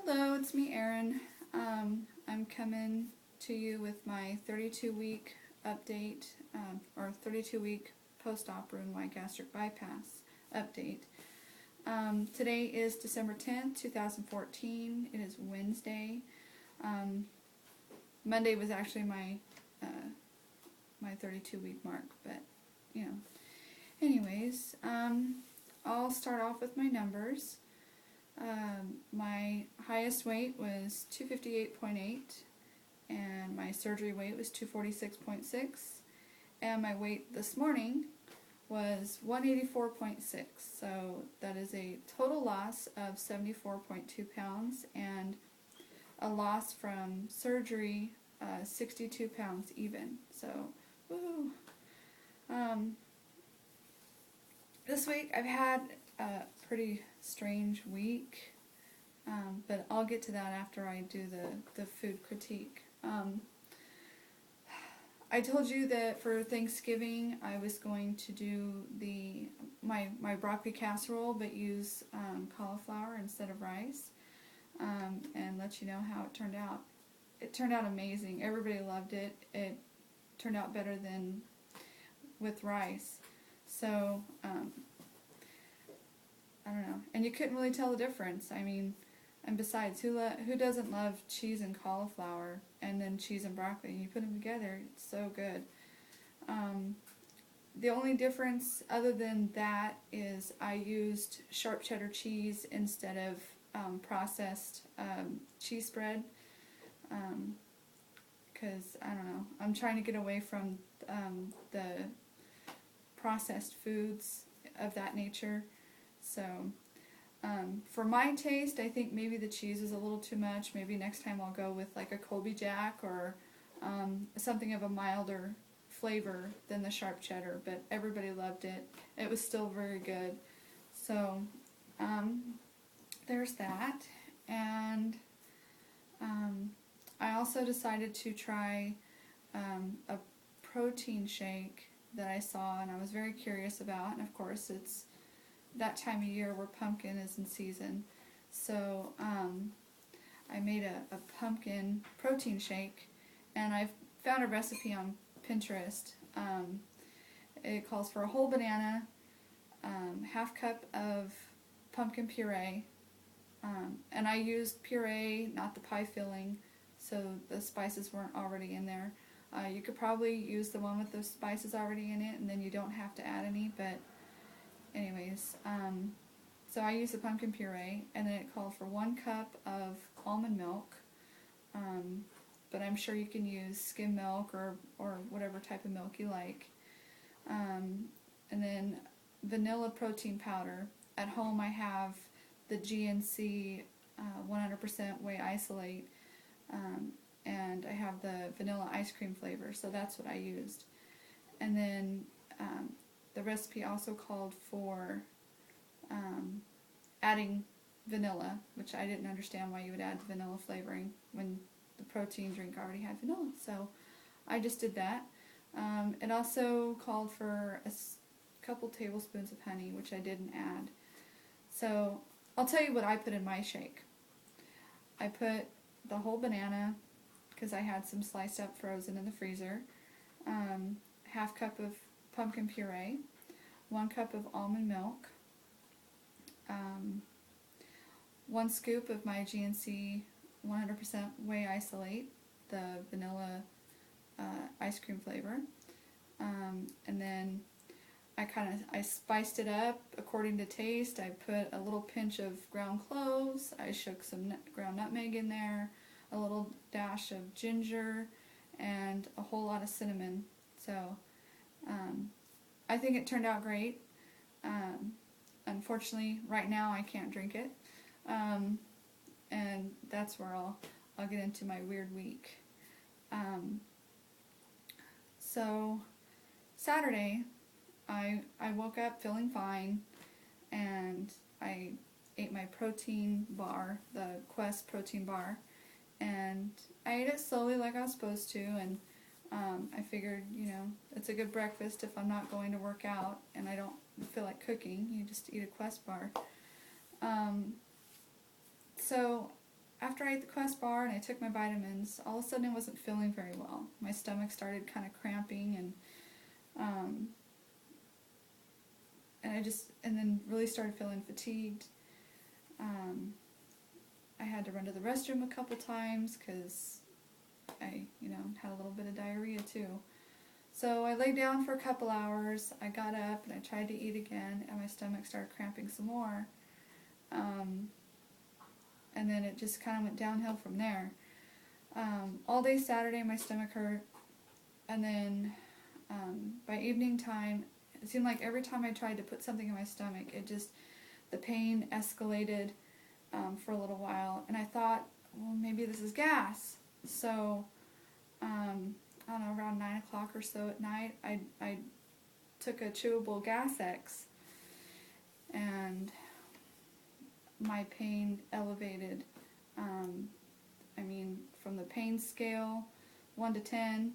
Hello, it's me, Erin. I'm coming to you with my 32-week update, or 32-week post-op RNY gastric bypass update. Today is December 10th, 2014. It is Wednesday. Monday was actually my 32-week mark, but you know. Anyways, I'll start off with my numbers. My highest weight was 258.8 and my surgery weight was 246.6, and my weight this morning was 184.6, so that is a total loss of 74.2 pounds and a loss from surgery 62 pounds even, so woohoo. This week I've had a pretty strange week, but I'll get to that after I do the food critique. I told you that for Thanksgiving I was going to do my broccoli casserole, but use cauliflower instead of rice, and let you know how it turned out. It turned out amazing. Everybody loved it. It turned out better than with rice. So, I don't know. And you couldn't really tell the difference. I mean, and besides, who doesn't love cheese and cauliflower and then cheese and broccoli? And you put them together, it's so good. The only difference other than that is I used sharp cheddar cheese instead of processed cheese spread. Because, I don't know, I'm trying to get away from the processed foods of that nature. So, for my taste, I think maybe the cheese is a little too much. Maybe next time I'll go with like a Colby Jack or something of a milder flavor than the sharp cheddar, but everybody loved it. It was still very good. So, there's that. And I also decided to try a protein shake that I saw and I was very curious about, and of course it's that time of year where pumpkin is in season. So I made a pumpkin protein shake, and I found a recipe on Pinterest. It calls for a whole banana, half cup of pumpkin puree, and I used puree, not the pie filling, so the spices weren't already in there. You could probably use the one with the spices already in it, and then you don't have to add any, but anyways, so I used the pumpkin puree, and then it called for 1 cup of almond milk, but I'm sure you can use skim milk or whatever type of milk you like, and then vanilla protein powder. At home I have the GNC 100% whey isolate, and I have the vanilla ice cream flavor, so that's what I used. And then the recipe also called for adding vanilla, which I didn't understand why you would add the vanilla flavoring when the protein drink already had vanilla, so I just did that. It also called for a couple tablespoons of honey, which I didn't add. So I'll tell you what I put in my shake. I put the whole banana, because I had some sliced up frozen in the freezer, half cup of pumpkin puree, 1 cup of almond milk, 1 scoop of my GNC 100% whey isolate, the vanilla ice cream flavor, and then I spiced it up according to taste. I put a little pinch of ground cloves, I shook some ground nutmeg in there, a little dash of ginger, and a whole lot of cinnamon. So I think it turned out great. Unfortunately, right now I can't drink it, and that's where I'll get into my weird week. So Saturday, I woke up feeling fine, and I ate my protein bar, the Quest protein bar, and I ate it slowly like I was supposed to, and I figured, you know, it's a good breakfast if I'm not going to work out and I don't feel like cooking. You just eat a Quest bar. So after I ate the Quest bar and I took my vitamins, all of a sudden I wasn't feeling very well. My stomach started kind of cramping, and then really started feeling fatigued. I had to run to the restroom a couple times because I, had a little bit of diarrhea too. So I laid down for a couple hours. I got up and I tried to eat again, and my stomach started cramping some more. And then it just kind of went downhill from there. All day Saturday my stomach hurt, and then by evening time, it seemed like every time I tried to put something in my stomach, the pain escalated for a little while, and I thought, well, maybe this is gas. So, I don't know, around 9 o'clock or so at night, I took a chewable Gas-X, and my pain elevated. From the pain scale, 1 to 10,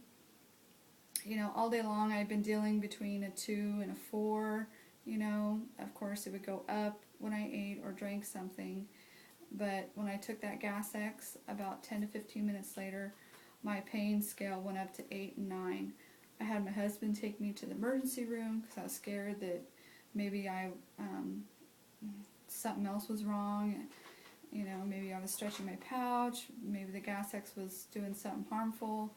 all day long I'd been dealing between a 2 and a 4. Of course it would go up when I ate or drank something, but when I took that Gas-X, about 10 to 15 minutes later, my pain scale went up to 8 and 9. I had my husband take me to the emergency room because I was scared that maybe something else was wrong. Maybe I was stretching my pouch, maybe the Gas-X was doing something harmful.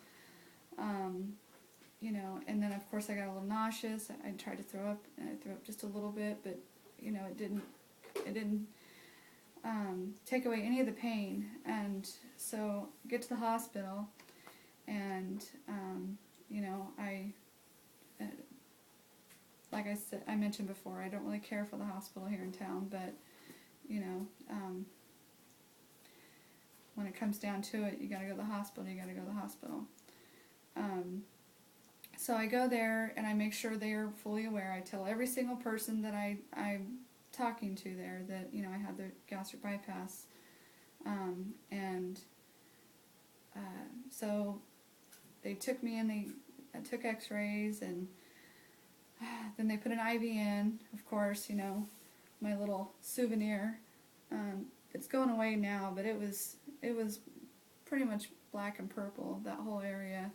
And then of course I got a little nauseous. I tried to throw up, and I threw up just a little bit, but it didn't take away any of the pain. And so I get to the hospital, and like I mentioned before, I don't really care for the hospital here in town, but when it comes down to it, you gotta go to the hospital. So I go there, and I make sure they are fully aware. I tell every single person that I'm talking to there that, I had the gastric bypass. So they took me in, I took x-rays, and then they put an IV in, of course, my little souvenir. It's going away now, but it was pretty much black and purple, that whole area.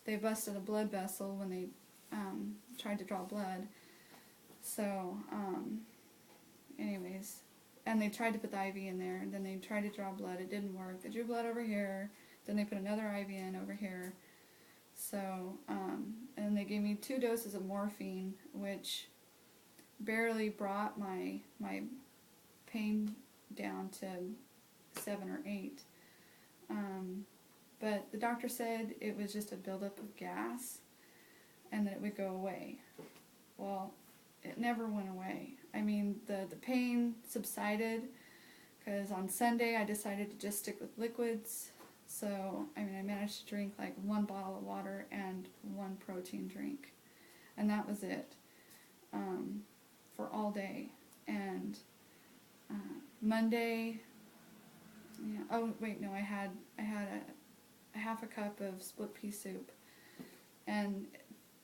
They busted a blood vessel when they tried to draw blood. So, anyways, and they tried to put the IV in there, and then they tried to draw blood. It didn't work. They drew blood over here, then they put another IV in over here. So, and they gave me 2 doses of morphine, which barely brought my pain down to 7 or 8. But the doctor said it was just a buildup of gas, and that it would go away. Well, it never went away. The pain subsided, because on Sunday I decided to just stick with liquids. So, I managed to drink like 1 bottle of water and 1 protein drink. And that was it, for all day. And Monday, I had a half a cup of split pea soup. And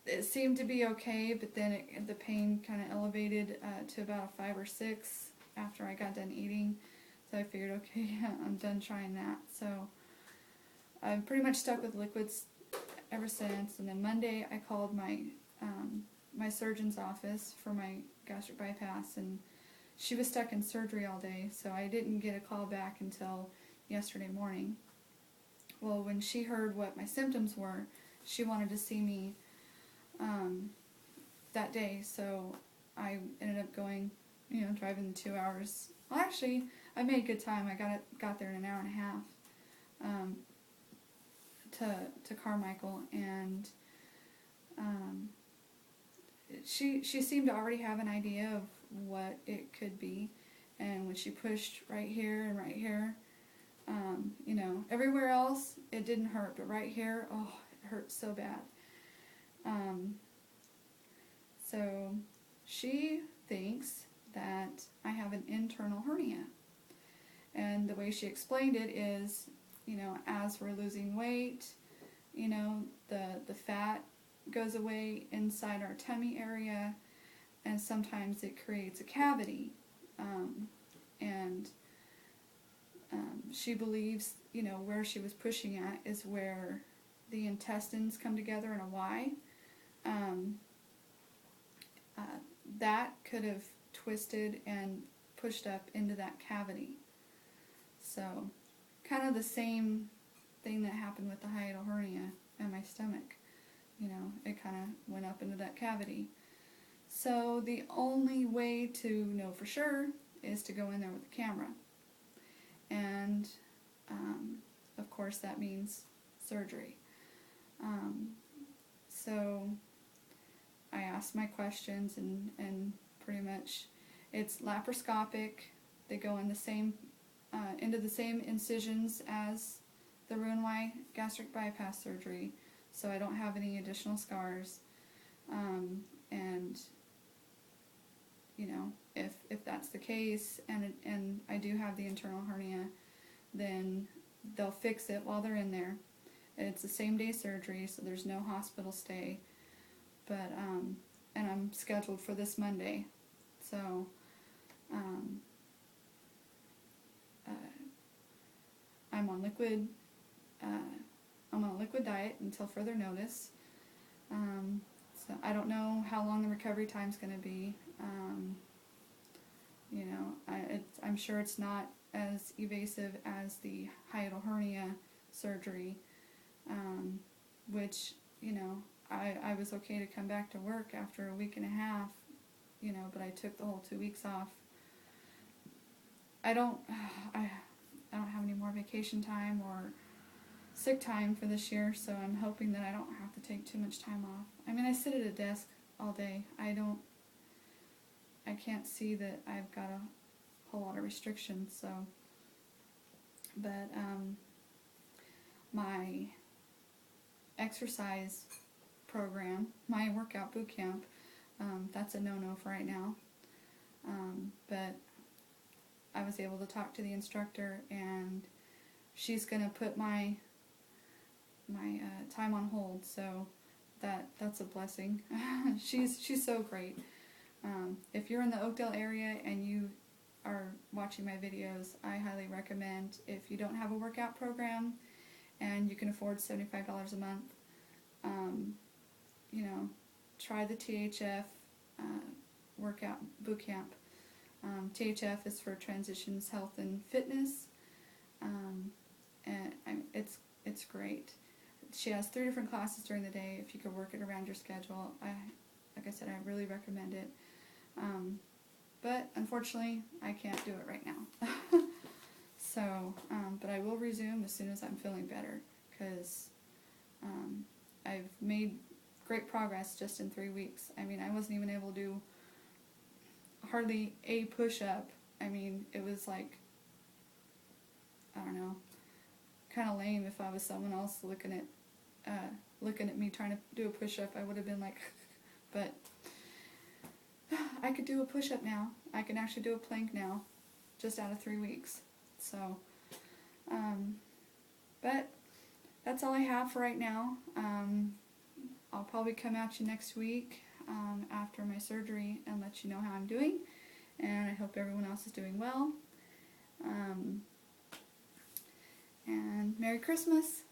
it seemed to be okay, but then the pain kind of elevated to about a 5 or 6 after I got done eating. So I figured, okay, I'm done trying that. So I've pretty much stuck with liquids ever since. And then Monday I called my surgeon's office for my gastric bypass, and she was stuck in surgery all day, so I didn't get a call back until yesterday morning. Well, when she heard what my symptoms were, she wanted to see me that day, so I ended up going, driving the 2 hours. Well, actually, I made good time. I got there in an hour and a half to Carmichael, and she seemed to already have an idea of what it could be, and when she pushed right here and right here, everywhere else it didn't hurt, but right here, oh, it hurt so bad. So she thinks that I have an internal hernia, and the way she explained it is, as we're losing weight, the fat goes away inside our tummy area, and sometimes it creates a cavity. she believes, where she was pushing at is where the intestines come together in a Y. That could have twisted and pushed up into that cavity. So, kind of the same thing that happened with the hiatal hernia in my stomach. It kind of went up into that cavity. So the only way to know for sure is to go in there with a camera. And, of course, that means surgery. So I asked my questions, and pretty much it's laparoscopic. They go in the same, into the same incisions as the RNY gastric bypass surgery, so I don't have any additional scars. And if that's the case, and I do have the internal hernia, then they'll fix it while they're in there. It's a same-day surgery, so there's no hospital stay. But and I'm scheduled for this Monday, so I'm on liquid. I'm on a liquid diet until further notice. So I don't know how long the recovery time's going to be. I'm sure it's not as evasive as the hiatal hernia surgery, which, I was okay to come back to work after a week and a half, but I took the whole 2 weeks off. I don't have any more vacation time or sick time for this year, so I'm hoping that I don't have to take too much time off. I mean, I sit at a desk all day. I can't see that I've got a whole lot of restrictions, so, but, my exercise program, my workout boot camp, that's a no-no for right now, but I was able to talk to the instructor, and she's going to put my time on hold, so that's a blessing. She's so great. If you're in the Oakdale area and you are watching my videos, I highly recommend, if you don't have a workout program and you can afford $75 a month, try the THF workout boot camp. THF is for Transitions Health and Fitness, and it's great. She has 3 different classes during the day. If you could work it around your schedule, like I said, I really recommend it. But unfortunately, I can't do it right now. So, but I will resume as soon as I'm feeling better, because I've made great progress just in 3 weeks. I mean, I wasn't even able to do hardly a push-up. I mean, it was like, I don't know, kind of lame. If I was someone else looking at me trying to do a push-up, I would have been like, but I could do a push-up now. I can actually do a plank now, just out of 3 weeks. So, but that's all I have for right now. I'll probably come at you next week after my surgery and let you know how I'm doing, and I hope everyone else is doing well. And Merry Christmas!